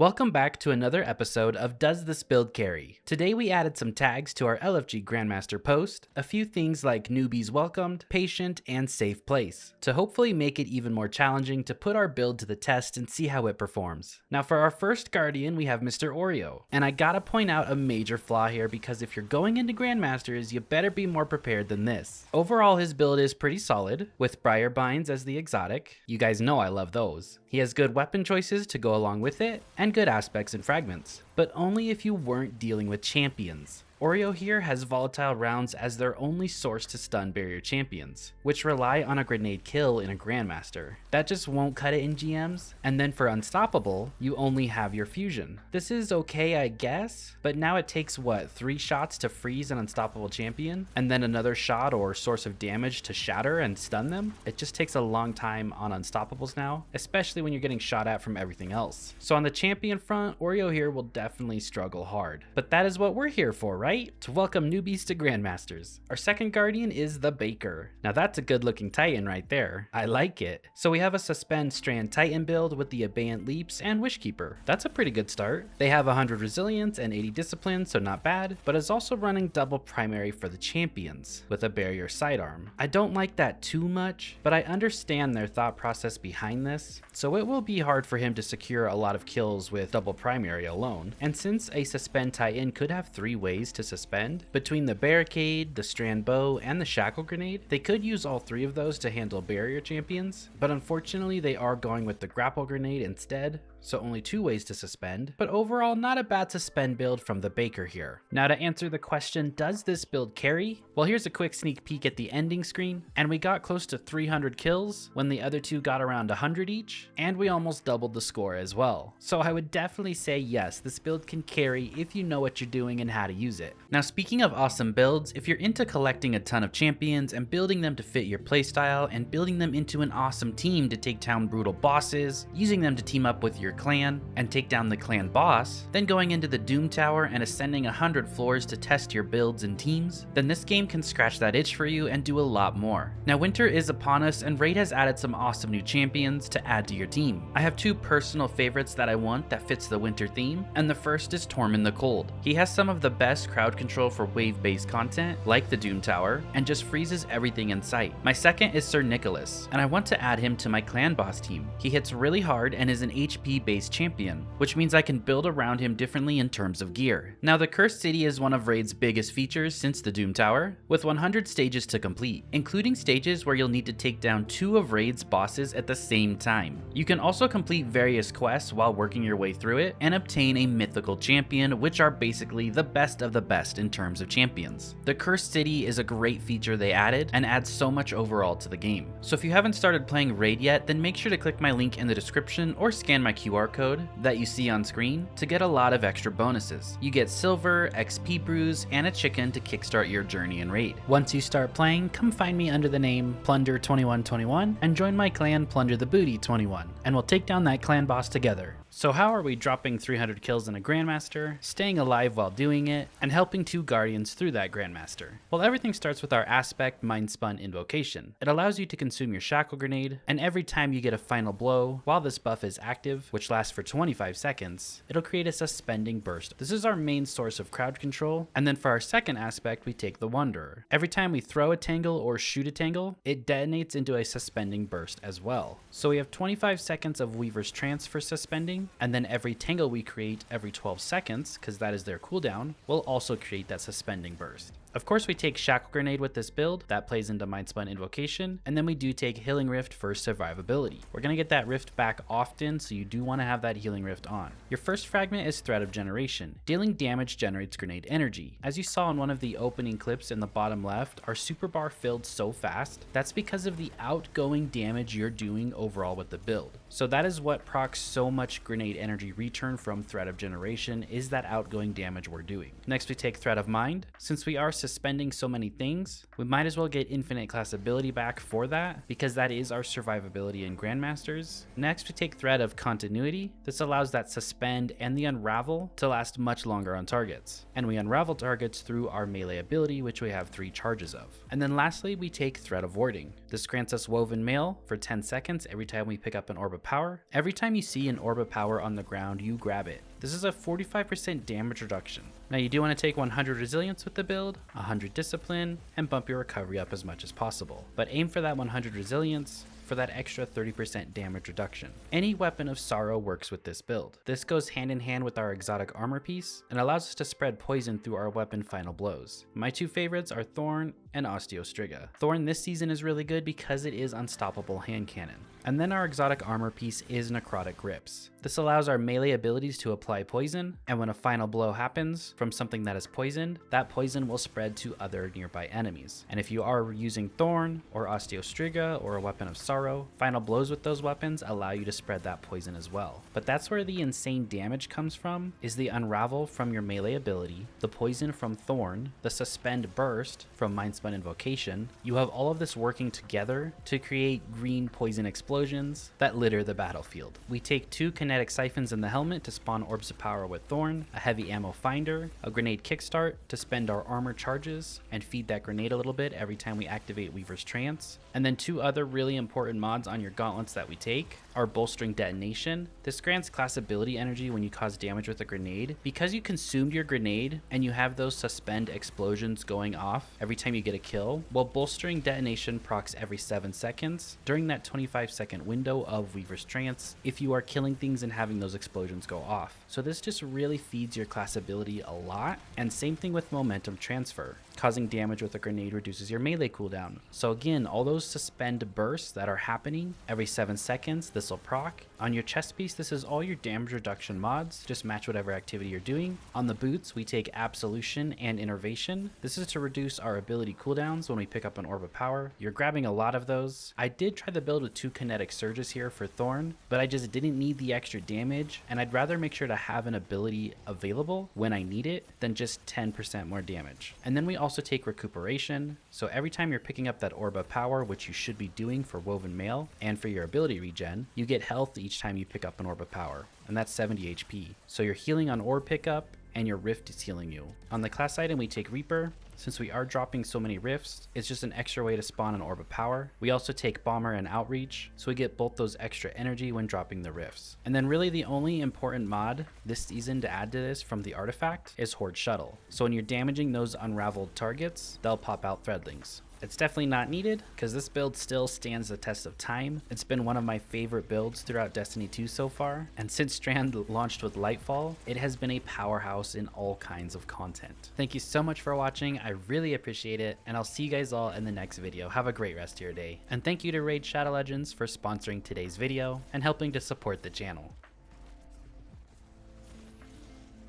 Welcome back to another episode of Does This Build Carry? Today we added some tags to our LFG Grandmaster Post, a few things like Newbies Welcomed, Patient, and Safe Place, to hopefully make it even more challenging to put our build to the test and see how it performs. Now for our first Guardian we have Mr. Oreo, and I gotta point out a major flaw here because if you're going into Grandmasters you better be more prepared than this. Overall his build is pretty solid, with Briar Binds as the exotic. You guys know I love those. He has good weapon choices to go along with it, and good aspects and fragments, but only if you weren't dealing with champions. Oreo here has volatile rounds as their only source to stun barrier champions, which rely on a grenade kill in a Grandmaster. That just won't cut it in GMs. And then for Unstoppable, you only have your fusion. This is okay I guess, but now it takes what, 3 shots to freeze an unstoppable champion? And then another shot or source of damage to shatter and stun them? It just takes a long time on Unstoppables now, especially when you're getting shot at from everything else. So on the champion front, Oreo here will definitely struggle hard. But that is what we're here for, right? To welcome newbies to Grandmasters. Our second Guardian is the Baker. Now that's a good looking Titan right there. I like it. So we have a Suspend Strand Titan build with the Abeyant Leaps and Wishkeeper. That's a pretty good start. They have 100 Resilience and 80 Discipline, so not bad, but is also running double primary for the champions with a barrier sidearm. I don't like that too much, but I understand their thought process behind this, so it will be hard for him to secure a lot of kills with double primary alone. And since a Suspend Titan could have 3 ways to suspend, between the Barricade, the Strand Bow, and the Shackle Grenade, they could use all 3 of those to handle barrier champions, but unfortunately they are going with the Grapple Grenade instead, so only 2 ways to suspend, but overall not a bad suspend build from the Baker here. Now to answer the question, does this build carry? Well, here's a quick sneak peek at the ending screen, and we got close to 300 kills when the other 2 got around 100 each, and we almost doubled the score as well. So I would definitely say yes, this build can carry if you know what you're doing and how to use it. Now speaking of awesome builds, if you're into collecting a ton of champions and building them to fit your playstyle and building them into an awesome team to take down brutal bosses, using them to team up with your clan and take down the clan boss, then going into the Doom Tower and ascending 100 floors to test your builds and teams, then this game can scratch that itch for you and do a lot more. Now winter is upon us and Raid has added some awesome new champions to add to your team. I have 2 personal favorites that I want that fits the winter theme, and the first is Tormund the Cold. He has some of the best crowd control for wave-based content, like the Doom Tower, and just freezes everything in sight. My second is Sir Nicholas, and I want to add him to my clan boss team. He hits really hard and is an HP based champion, which means I can build around him differently in terms of gear. Now the Cursed City is one of Raid's biggest features since the Doom Tower, with 100 stages to complete, including stages where you'll need to take down 2 of Raid's bosses at the same time. You can also complete various quests while working your way through it and obtain a mythical champion, which are basically the best of the best in terms of champions. The Cursed City is a great feature they added and adds so much overall to the game. So if you haven't started playing Raid yet, then make sure to click my link in the description or scan my QR code that you see on screen to get a lot of extra bonuses. You get silver, XP brews, and a chicken to kickstart your journey in Raid. Once you start playing, come find me under the name Plunder2121 and join my clan Plunderthabooty21, and we'll take down that clan boss together. So how are we dropping 300 kills in a Grandmaster, staying alive while doing it, and helping 2 Guardians through that Grandmaster? Well, everything starts with our Aspect Mindspun Invocation. It allows you to consume your Shackle Grenade, and every time you get a final blow, while this buff is active, which lasts for 25 seconds, it'll create a Suspending Burst. This is our main source of crowd control, and then for our second aspect, we take the Wanderer. Every time we throw a Tangle or shoot a Tangle, it detonates into a Suspending Burst as well. So we have 25 seconds of Weaver's Trance for suspending, and then every Tangle we create every 12 seconds, because that is their cooldown, will also create that Suspending Burst. Of course we take Shackle Grenade with this build, that plays into Mindspun Invocation, and then we do take Healing Rift for survivability. We're going to get that Rift back often, so you do want to have that Healing Rift on. Your first fragment is Threat of Generation. Dealing damage generates grenade energy. As you saw in one of the opening clips in the bottom left, our super bar filled so fast. That's because of the outgoing damage you're doing overall with the build. So that is what procs so much grenade energy return from Threat of Generation, is that outgoing damage we're doing. Next we take Threat of Mind. Since we are suspending so many things, we might as well get infinite class ability back for that, because that is our survivability in Grandmasters. Next, we take Thread of Continuity. This allows that suspend and the unravel to last much longer on targets. And we unravel targets through our melee ability, which we have 3 charges of. And then lastly, we take Thread of Warding. This grants us Woven Mail for 10 seconds every time we pick up an Orb of Power. Every time you see an Orb of Power on the ground, you grab it. This is a 45% damage reduction. Now you do want to take 100 resilience with the build, 100 discipline, and bump your recovery up as much as possible. But aim for that 100 resilience for that extra 30% damage reduction. Any Weapon of Sorrow works with this build. This goes hand in hand with our exotic armor piece and allows us to spread poison through our weapon final blows. My 2 favorites are Thorn and Osteostriga. Thorn this season is really good because it is unstoppable hand cannon. And then our exotic armor piece is Necrotic Grips. This allows our melee abilities to apply poison, and when a final blow happens from something that is poisoned, that poison will spread to other nearby enemies. And if you are using Thorn or Osteostriga or a Weapon of Sorrow, final blows with those weapons allow you to spread that poison as well. But that's where the insane damage comes from, is the unravel from your melee ability, the poison from Thorn, the suspend burst from Mindspun Invocation. You have all of this working together to create green poison explosions that litter the battlefield. We take 2 kinetic siphons in the helmet to spawn Orbs of Power with Thorn, a heavy ammo finder, a grenade kickstart to spend our armor charges and feed that grenade a little bit every time we activate Weaver's Trance. And then 2 other really important mods on your gauntlets that we take are Bolstering Detonation. This grants class ability energy when you cause damage with a grenade. Because you consumed your grenade and you have those suspend explosions going off every time you get a kill, well, Bolstering Detonation procs every 7 seconds during that 25-second window of Weaver's Trance if you are killing things and having those explosions go off. So this just really feeds your class ability a lot. And same thing with Momentum Transfer. Causing damage with a grenade reduces your melee cooldown. So again, all those suspend bursts that are happening every 7 seconds, this will proc. On your chest piece, this is all your damage reduction mods. Just match whatever activity you're doing. On the boots, we take Absolution and Innervation. This is to reduce our ability cooldowns when we pick up an Orb of Power. You're grabbing a lot of those. I did try the build with 2 kinetic surges here for Thorn, but I just didn't need the extra damage, and I'd rather make sure to have an ability available when I need it than just 10% more damage. And then we also take Recuperation. So every time you're picking up that Orb of Power, which you should be doing for Woven Mail and for your ability regen, you get health each time you pick up an Orb of Power, and that's 70 HP. So you're healing on orb pickup, and your rift is healing you. On the class item, we take Reaper. Since we are dropping so many rifts, it's just an extra way to spawn an Orb of Power. We also take Bomber and Outreach, so we get both those extra energy when dropping the rifts. And then really the only important mod this season to add to this from the artifact is Horde Shuttle. So when you're damaging those unraveled targets, they'll pop out Threadlings. It's definitely not needed because this build still stands the test of time. It's been one of my favorite builds throughout Destiny 2 so far, and since Strand launched with Lightfall, it has been a powerhouse in all kinds of content. Thank you so much for watching, I really appreciate it, and I'll see you guys all in the next video. Have a great rest of your day. And thank you to Raid Shadow Legends for sponsoring today's video and helping to support the channel.